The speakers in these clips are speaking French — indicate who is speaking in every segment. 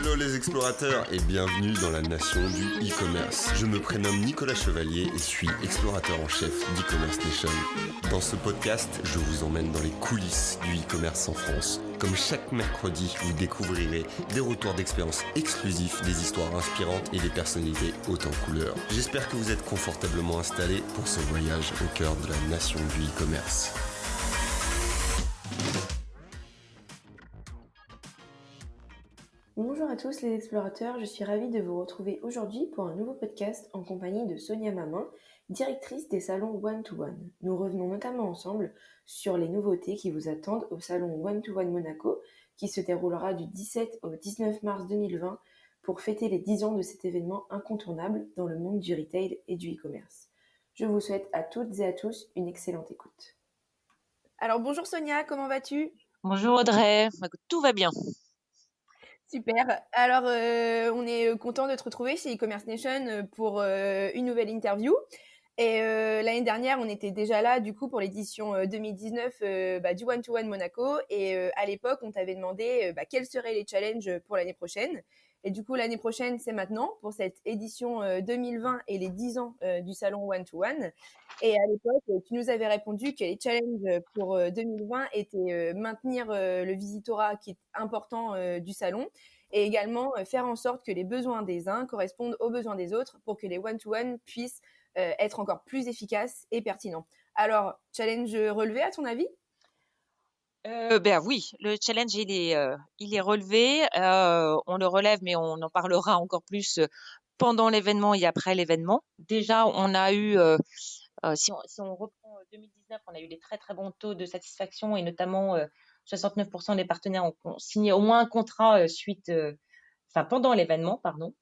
Speaker 1: Hello les explorateurs et bienvenue dans la nation du e-commerce. Je me prénomme Nicolas Chevalier et suis explorateur en chef d'e-commerce nation. Dans ce podcast, je vous emmène dans les coulisses du e-commerce en France. Comme chaque mercredi, vous découvrirez des retours d'expériences exclusifs, des histoires inspirantes et des personnalités hautes en couleurs. J'espère que vous êtes confortablement installés pour ce voyage au cœur de la nation du e-commerce.
Speaker 2: Bonjour à tous les explorateurs, je suis ravie de vous retrouver aujourd'hui pour un nouveau podcast en compagnie de Sonia Mamin, directrice des salons One-to-One. Nous revenons notamment ensemble sur les nouveautés qui vous attendent au salon One-to-One Monaco qui se déroulera du 17 au 19 mars 2020 pour fêter les 10 ans de cet événement incontournable dans le monde du retail et du e-commerce. Je vous souhaite à toutes et à tous une excellente écoute. Alors bonjour Sonia, comment vas-tu ?
Speaker 3: Bonjour Audrey, tout va bien.
Speaker 2: Super. Alors, on est content de te retrouver chez e-commerce nation pour une nouvelle interview. Et l'année dernière, on était déjà là du coup pour l'édition 2019 du One-to-One Monaco. Et à l'époque, on t'avait demandé quels seraient les challenges pour l'année prochaine. Et du coup, l'année prochaine, c'est maintenant pour cette édition 2020 et les 10 ans du salon One-to-One. Et à l'époque, tu nous avais répondu que les challenges pour 2020 étaient maintenir le visitorat qui est important du salon et également faire en sorte que les besoins des uns correspondent aux besoins des autres pour que les one-to-one puissent être encore plus efficaces et pertinents. Alors, challenge relevé à ton avis ?
Speaker 3: Oui, le challenge il est relevé. On le relève, mais on en parlera encore plus pendant l'événement et après l'événement. Déjà, on a eu, si on reprend 2019, on a eu des très très bons taux de satisfaction et notamment 69% des partenaires ont signé au moins un contrat pendant l'événement, pardon.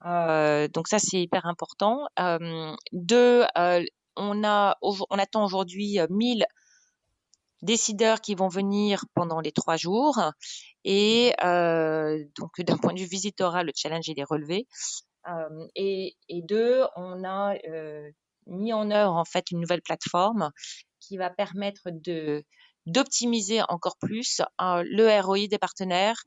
Speaker 3: Donc ça c'est hyper important. On attend aujourd'hui 1000 décideurs qui vont venir pendant les 3 jours et donc d'un point de vue visitorat, le challenge il est relevé. Et on a mis en œuvre en fait une nouvelle plateforme qui va permettre d'optimiser encore plus le ROI des partenaires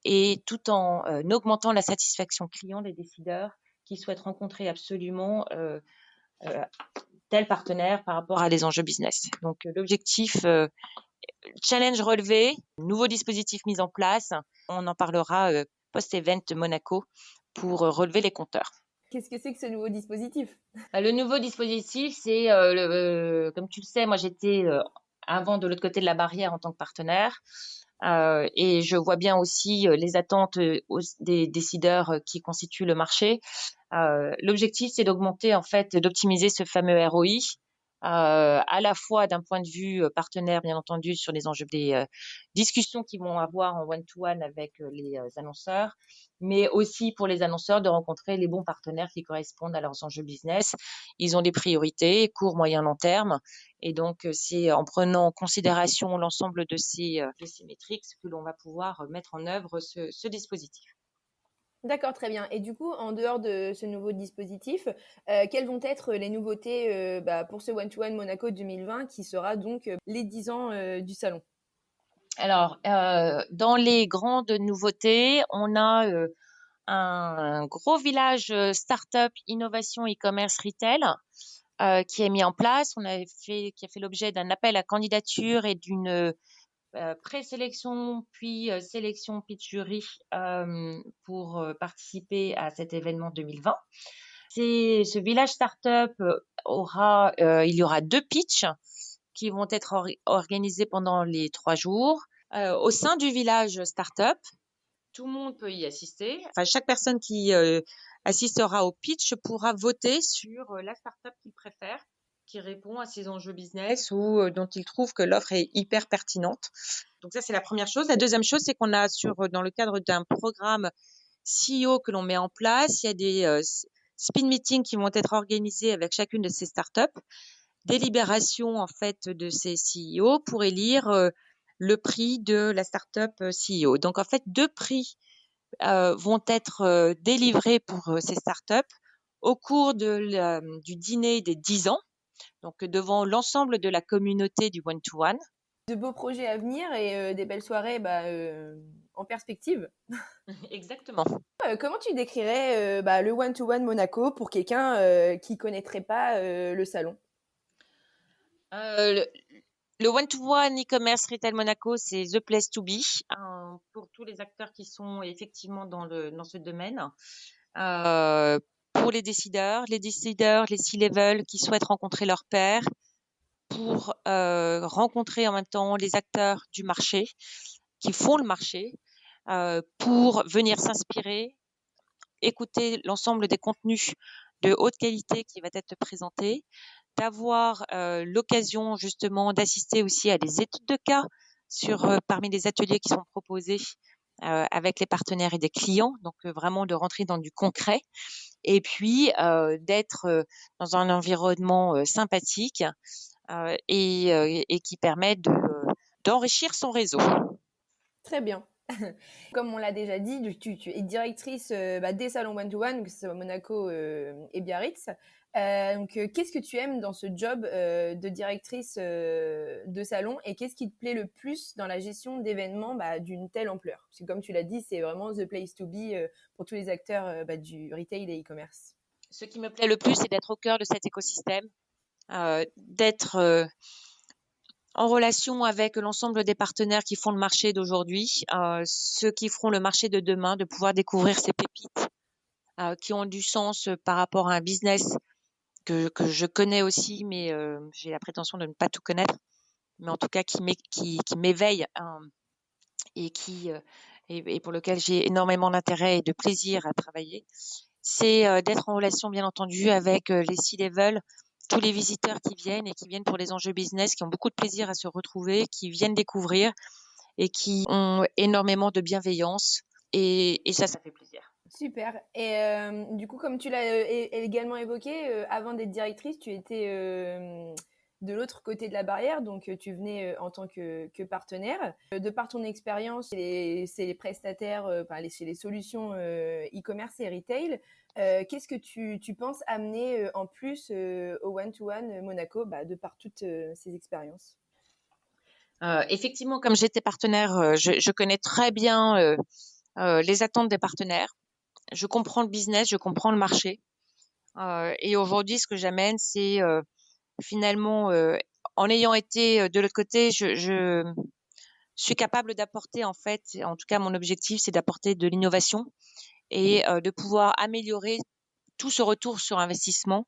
Speaker 3: et tout en augmentant la satisfaction client des décideurs qui souhaitent rencontrer absolument tel partenaire par rapport à des enjeux business. Donc l'objectif, challenge relevé, nouveau dispositif mis en place. On en parlera post-event Monaco pour relever les compteurs.
Speaker 2: Qu'est-ce que c'est que ce nouveau dispositif ?
Speaker 3: Le nouveau dispositif, c'est, comme tu le sais, moi j'étais avant de l'autre côté de la barrière en tant que partenaire. Et je vois bien aussi les attentes des décideurs qui constituent le marché. L'objectif, c'est d'optimiser ce fameux ROI, à la fois d'un point de vue partenaire, bien entendu, sur les enjeux des discussions qu'ils vont avoir en one-to-one avec les annonceurs, mais aussi pour les annonceurs de rencontrer les bons partenaires qui correspondent à leurs enjeux business. Ils ont des priorités, court, moyen, long terme. Et donc, c'est en prenant en considération l'ensemble de ces métriques que l'on va pouvoir mettre en œuvre ce dispositif.
Speaker 2: D'accord, très bien. Et du coup, en dehors de ce nouveau dispositif, quelles vont être les nouveautés pour ce One-to-One Monaco 2020 qui sera donc les 10 ans du salon ?
Speaker 3: Alors, dans les grandes nouveautés, on a un gros village start-up, innovation, e-commerce, retail qui est mis en place. Qui a fait l'objet d'un appel à candidature et d'une présélection puis sélection pitch jury pour participer à cet événement 2020. Ce village startup il y aura 2 pitchs qui vont être organisés pendant les 3 jours. Au sein du village startup, tout le monde peut y assister. Enfin, chaque personne qui assistera au pitch pourra voter sur la startup qu'il préfère, qui répond à ses enjeux business ou dont il trouve que l'offre est hyper pertinente. Donc ça, c'est la première chose. La deuxième chose, c'est qu'on a dans le cadre d'un programme CEO que l'on met en place, il y a des speed meetings qui vont être organisés avec chacune de ces startups, délibération en fait de ces CEO pour élire le prix de la startup CEO. Donc en fait, 2 prix vont être délivrés pour ces startups au cours du dîner des 10 ans, donc devant l'ensemble de la communauté du one-to-one.
Speaker 2: De beaux projets à venir et des belles soirées en perspective.
Speaker 3: Exactement.
Speaker 2: Comment tu décrirais le one-to-one Monaco pour quelqu'un qui connaîtrait pas le salon?
Speaker 3: Euh, le, le one-to-one e-commerce Retail Monaco, c'est the place to be pour tous les acteurs qui sont effectivement dans ce domaine. Pour les décideurs, les C-level qui souhaitent rencontrer leurs pairs, pour rencontrer en même temps les acteurs du marché qui font le marché, pour venir s'inspirer, écouter l'ensemble des contenus de haute qualité qui va être présenté, d'avoir l'occasion justement d'assister aussi à des études de cas parmi les ateliers qui sont proposés avec les partenaires et des clients, donc vraiment de rentrer dans du concret, et puis d'être dans un environnement sympathique et qui permet d'enrichir son réseau.
Speaker 2: Très bien. Comme on l'a déjà dit, tu es directrice des salons one-to-one, que ce soit Monaco et Biarritz. Qu'est-ce que tu aimes dans ce job de directrice de salon et qu'est-ce qui te plaît le plus dans la gestion d'événements d'une telle ampleur? Parce que comme tu l'as dit, c'est vraiment the place to be pour tous les acteurs du retail et e-commerce.
Speaker 3: Ce qui me plaît le plus, c'est d'être au cœur de cet écosystème, d'être en relation avec l'ensemble des partenaires qui font le marché d'aujourd'hui, ceux qui feront le marché de demain, de pouvoir découvrir ces pépites qui ont du sens par rapport à un business que je connais aussi, mais j'ai la prétention de ne pas tout connaître, mais en tout cas qui m'éveille et et pour lequel j'ai énormément d'intérêt et de plaisir à travailler. C'est d'être en relation, bien entendu, avec les C-level, tous les visiteurs qui viennent pour les enjeux business, qui ont beaucoup de plaisir à se retrouver, qui viennent découvrir et qui ont énormément de bienveillance. Et ça fait plaisir.
Speaker 2: Super. Et du coup, comme tu l'as également évoqué, avant d'être directrice, tu étais de l'autre côté de la barrière, donc tu venais en tant que partenaire. De par ton expérience, c'est les prestataires, c'est les solutions e-commerce et retail. Qu'est-ce que tu penses amener en plus au one-to-one Monaco, de par toutes ces expériences?
Speaker 3: Effectivement, comme j'étais partenaire, je connais très bien les attentes des partenaires. Je comprends le business, je comprends le marché. Et aujourd'hui, ce que j'amène, c'est finalement, en ayant été de l'autre côté, je suis capable d'apporter, en fait, en tout cas, mon objectif, c'est d'apporter de l'innovation et de pouvoir améliorer tout ce retour sur investissement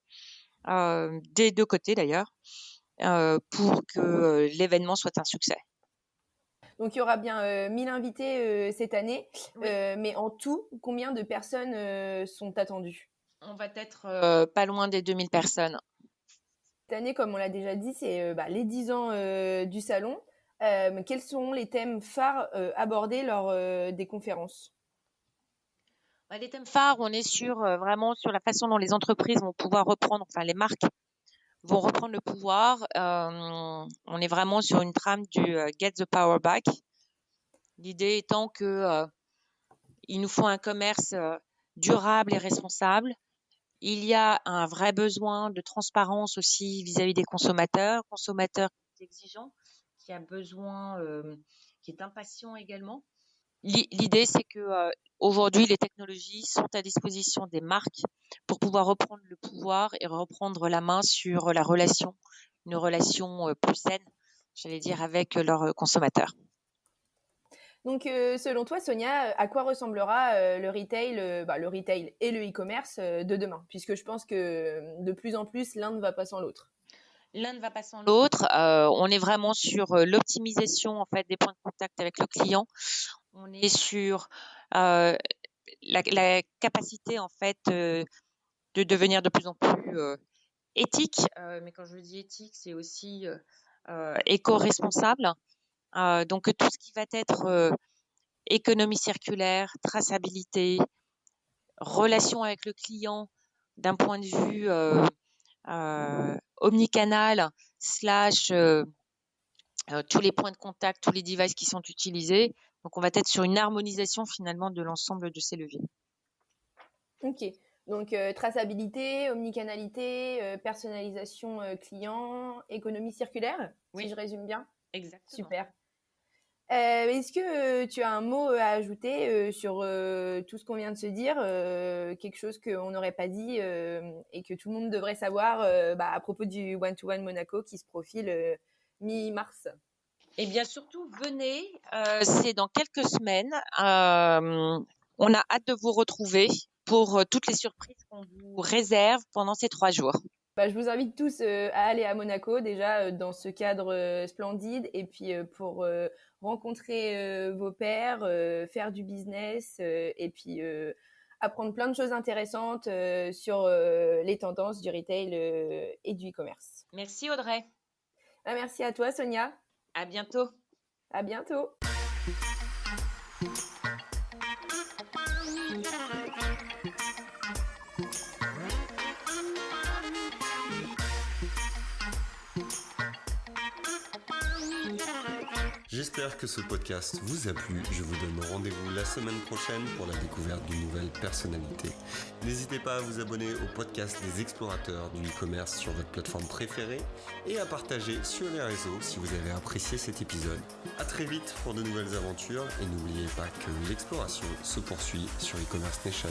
Speaker 3: des deux côtés d'ailleurs, pour que l'événement soit un succès.
Speaker 2: Donc, il y aura bien 1000 invités cette année,
Speaker 3: Oui.
Speaker 2: mais en tout, combien de personnes sont attendues?
Speaker 3: On va être pas loin des 2000 personnes.
Speaker 2: Cette année, comme on l'a déjà dit, c'est les 10 ans du salon. Quels sont les thèmes phares abordés lors des conférences?
Speaker 3: Les thèmes phares, on est vraiment sur la façon dont les entreprises vont pouvoir reprendre, enfin les marques vont reprendre le pouvoir. On est vraiment sur une trame du Get the Power Back. L'idée étant que il nous faut un commerce durable et responsable. Il y a un vrai besoin de transparence aussi vis-à-vis des consommateurs exigeants, qui a besoin, qui est impatient également. L'idée, c'est que aujourd'hui, les technologies sont à disposition des marques pour pouvoir reprendre le pouvoir et reprendre la main sur une relation plus saine, j'allais dire, avec leurs consommateurs.
Speaker 2: Donc, selon toi, Sonia, à quoi ressemblera le retail et le e-commerce de demain? Puisque je pense que de plus en plus, l'un ne va pas sans l'autre.
Speaker 3: L'un ne va pas sans l'autre. On est vraiment sur l'optimisation en fait des points de contact avec le client. On est sur la capacité en fait de devenir de plus en plus éthique. Mais quand je dis éthique, c'est aussi éco-responsable. Donc tout ce qui va être économie circulaire, traçabilité, relation avec le client d'un point de vue omnicanal slash tous les points de contact, tous les devices qui sont utilisés. Donc, on va être sur une harmonisation finalement de l'ensemble de ces leviers.
Speaker 2: Ok. Donc, traçabilité, omnicanalité, personnalisation client, économie circulaire,
Speaker 3: Oui.
Speaker 2: si je résume bien.
Speaker 3: Exactement.
Speaker 2: Super. Est-ce que tu as un mot à ajouter sur tout ce qu'on vient de se dire, quelque chose qu'on n'aurait pas dit et que tout le monde devrait savoir à propos du One-to-One Monaco qui se profile mi-mars?
Speaker 3: Eh bien, surtout, venez, c'est dans quelques semaines. On a hâte de vous retrouver pour toutes les surprises qu'on vous réserve pendant ces 3 jours.
Speaker 2: Je vous invite tous à aller à Monaco déjà dans ce cadre splendide et puis pour rencontrer vos pairs, faire du business et puis apprendre plein de choses intéressantes sur les tendances du retail et du e-commerce.
Speaker 3: Merci Audrey.
Speaker 2: Merci à toi Sonia.
Speaker 3: À bientôt.
Speaker 2: À bientôt.
Speaker 1: J'espère que ce podcast vous a plu. Je vous donne rendez-vous la semaine prochaine pour la découverte d'une nouvelle personnalité. N'hésitez pas à vous abonner au podcast des explorateurs du e-commerce sur votre plateforme préférée et à partager sur les réseaux si vous avez apprécié cet épisode. À très vite pour de nouvelles aventures et n'oubliez pas que l'exploration se poursuit sur e-commerce Nation.